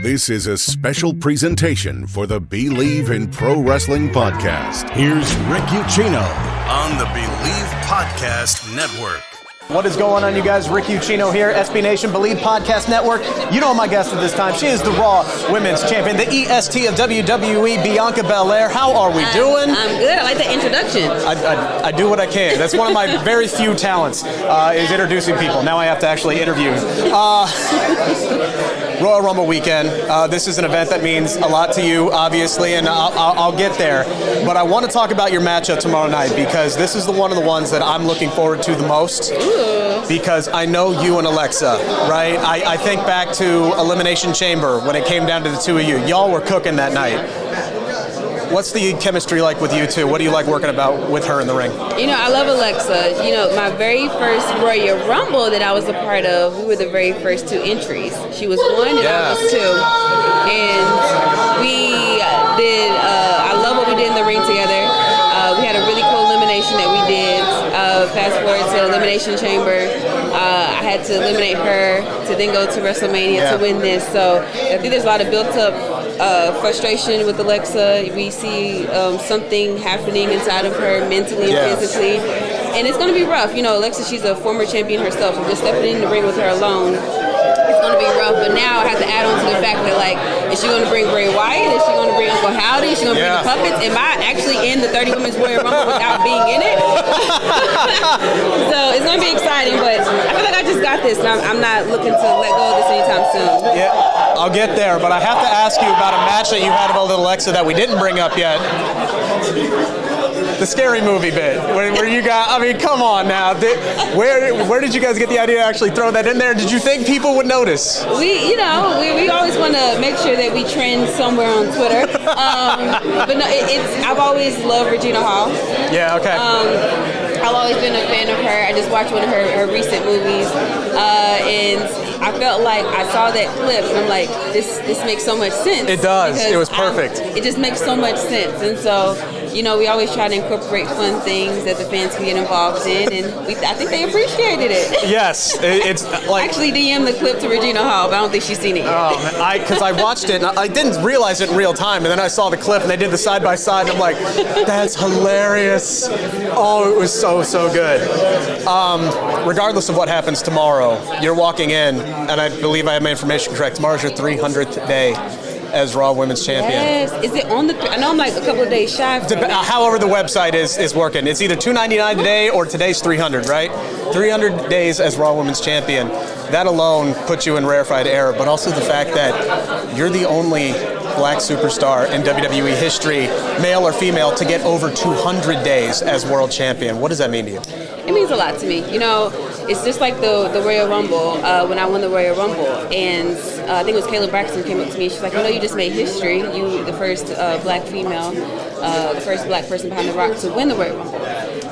This is a special presentation for the Bleav in Pro Wrestling podcast. Here's Rick Ucchino on the Bleav Podcast Network. What is going on, you guys? Rick Ucchino here, SB Nation, Bleav Podcast Network. You know my guest at this time. She is the Raw Women's Champion, the EST of WWE, Bianca Belair. How are we doing? I'm good. I like the introduction. I do what I can. That's one of my very few talents, is introducing people. Now I have to actually interview. Royal Rumble weekend. This is an event that means a lot to you, obviously, and I'll get there. But I want to talk about your matchup tomorrow night because this is one of the ones that I'm looking forward to the most. Ooh. Because I know you and Alexa, right? I think back to Elimination Chamber when it came down to the two of you. Y'all were cooking that night. What's the chemistry like with you two? What do you like working about with her in the ring? You know, I love Alexa. You know, my very first Royal Rumble that I was a part of, we were the very first two entries. She was one and I was two. And we did, I love what we did in the ring together. We had a really cool elimination that we did. Fast forward to Elimination Chamber. I had to eliminate her to then go to WrestleMania to win this. So I think there's a lot of built-up frustration with Alexa. We see something happening inside of her mentally and physically. And it's going to be rough. You know, Alexa, she's a former champion herself. So just stepping in the ring with her alone, it's going to be rough. But now I have to add on to the fact that, like, is she going to bring Bray Wyatt? Is she going to bring Uncle Howdy? Is she going to bring the puppets? Am I actually in the 30 Women's Royal Rumble without being in it? So it's going to be exciting, but I feel like I just got this, and I'm not looking to let go of this anytime soon. Yeah, I'll get there, but I have to ask you about a match that you had with Alexa that we didn't bring up yet. The scary movie bit, where you got, I mean, come on now. Where did you guys get the idea to actually throw that in there? Did you think people would notice? We always want to make sure that we trend somewhere on Twitter. But no, I've always loved Regina Hall. Yeah, okay. I've always been a fan of her. I just watched one of her recent movies, and I felt like I saw that clip, and I'm like, this makes so much sense. It does. It was perfect. It just makes so much sense, and so, you know, we always try to incorporate fun things that the fans can get involved in, and I think they appreciated it. Yes, it's like... Actually DM the clip to Regina Hall, but I don't think she's seen it yet. Oh, man, because I watched it, and I didn't realize it in real time, and then I saw the clip, and they did the side-by-side, and I'm like, that's hilarious. Oh, it was so good. Regardless of what happens tomorrow, you're walking in, and I believe I have my information correct, tomorrow's your 300th day as Raw Women's Champion. Yes. Is it on the... I know I'm like a couple of days shy. However the website is working. It's either $299 today or today's 300, right? 300 days as Raw Women's Champion. That alone puts you in rarefied air, but also the fact that you're the only black superstar in WWE history, male or female, to get over 200 days as World Champion. What does that mean to you? It means a lot to me. You know, it's just like the Royal Rumble, when I won the Royal Rumble, and I think it was Kayla Braxton came up to me, and she's like, I know you just made history. You the first black female, the first black person behind the Rock to win the Royal Rumble.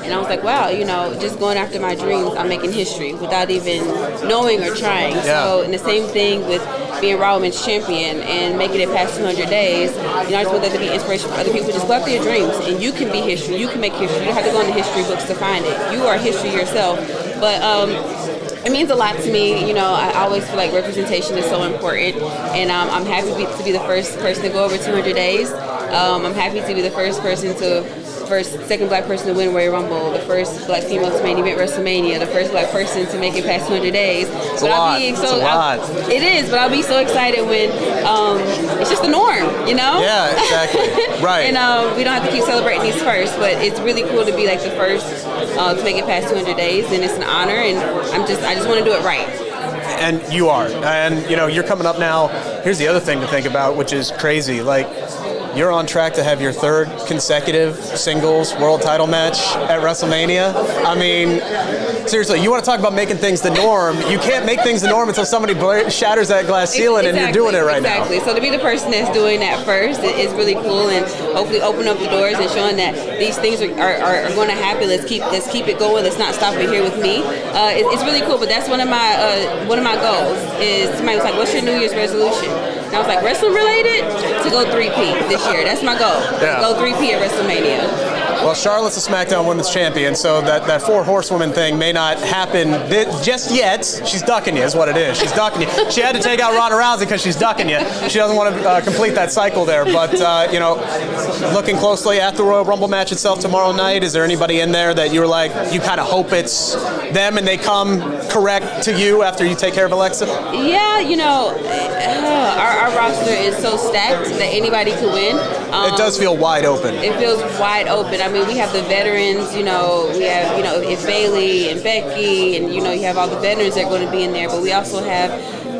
And I was like, wow, you know, just going after my dreams, I'm making history without even knowing or trying. Yeah. So, and the same thing with being Raw Women's Champion and making it past 200 days, you know, I just want that to be inspiration for other people. Just go after your dreams, and you can be history. You can make history. You don't have to go into history books to find it. You are history yourself. But it means a lot to me. You know, I always feel like representation is so important, and I'm happy to be the first person to go over 200 days. I'm happy to be the first second black person to win Royal Rumble, the first black female to main event WrestleMania, the first black person to make it past 200 days. It's a lot. It is, but I'll be so excited when it's just the norm, you know? Yeah, exactly. Right. And we don't have to keep celebrating these first, but it's really cool to be like the first to make it past 200 days, and it's an honor, and I just want to do it right. And you are. And, you know, you're coming up now. Here's the other thing to think about, which is crazy. Like, you're on track to have your third consecutive singles world title match at WrestleMania. I mean, seriously, you want to talk about making things the norm. You can't make things the norm until somebody shatters that glass ceiling, and you're doing it right now. Exactly. So to be the person that's doing that first is really cool, and hopefully open up the doors and showing that these things are going to happen. Let's keep it going. Let's not stop it here with me. It's really cool, but that's one of my goals. Is somebody was like, "What's your New Year's resolution?" And I was like, "Wrestling related, to go 3P this year. That's my goal. Yeah. Go 3P at WrestleMania." Well, Charlotte's a SmackDown Women's Champion, so that 4 horsewoman thing may not happen just yet. She's ducking you, is what it is. She's ducking you. She had to take out Ronda Rousey because she's ducking you. She doesn't want to complete that cycle there. But looking closely at the Royal Rumble match itself tomorrow night, is there anybody in there that you're like, you kind of hope it's them and they come correct to you after you take care of Alexa? Yeah, our roster is so stacked that anybody could win. It does feel wide open. It feels wide open. I mean, we have the veterans, we have, if Bayley and Becky, and, you have all the veterans that are going to be in there, but we also have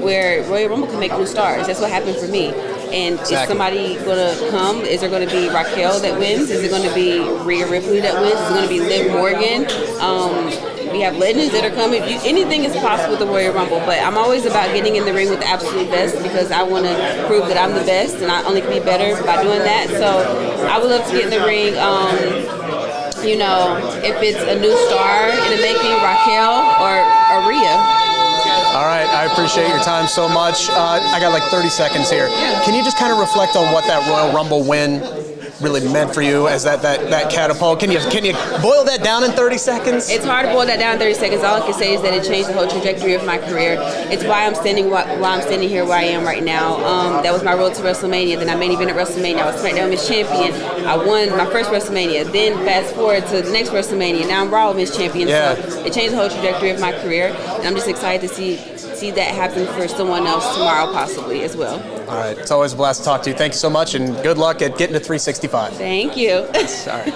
where Royal Rumble can make new stars. That's what happened for me. And Is somebody going to come? Is there going to be Raquel that wins? Is it going to be Rhea Ripley that wins? Is it going to be Liv Morgan? We have legends that are coming. Anything is possible with the Royal Rumble, but I'm always about getting in the ring with the absolute best because I want to prove that I'm the best, and I only can be better by doing that. So I would love to get in the ring. If it's a new star in the making, Raquel or Rhea. All right, I appreciate your time so much. I got like 30 seconds here. Can you just kind of reflect on what that Royal Rumble win really meant for you as that catapult? Can you boil that down in 30 seconds? It's hard to boil that down in 30 seconds. All I can say is that it changed the whole trajectory of my career. It's why I'm standing here where I am right now. That was my road to WrestleMania. Then I main event at WrestleMania. I was SmackDown Women's Champion. I won my first WrestleMania. Then fast forward to the next WrestleMania. Now I'm Raw Women's Champion. Yeah. So it changed the whole trajectory of my career. And I'm just excited to see that happen for someone else tomorrow possibly as well. All right. It's always a blast to talk to you. Thank you so much, and good luck at getting to 365. Thank you. Sorry.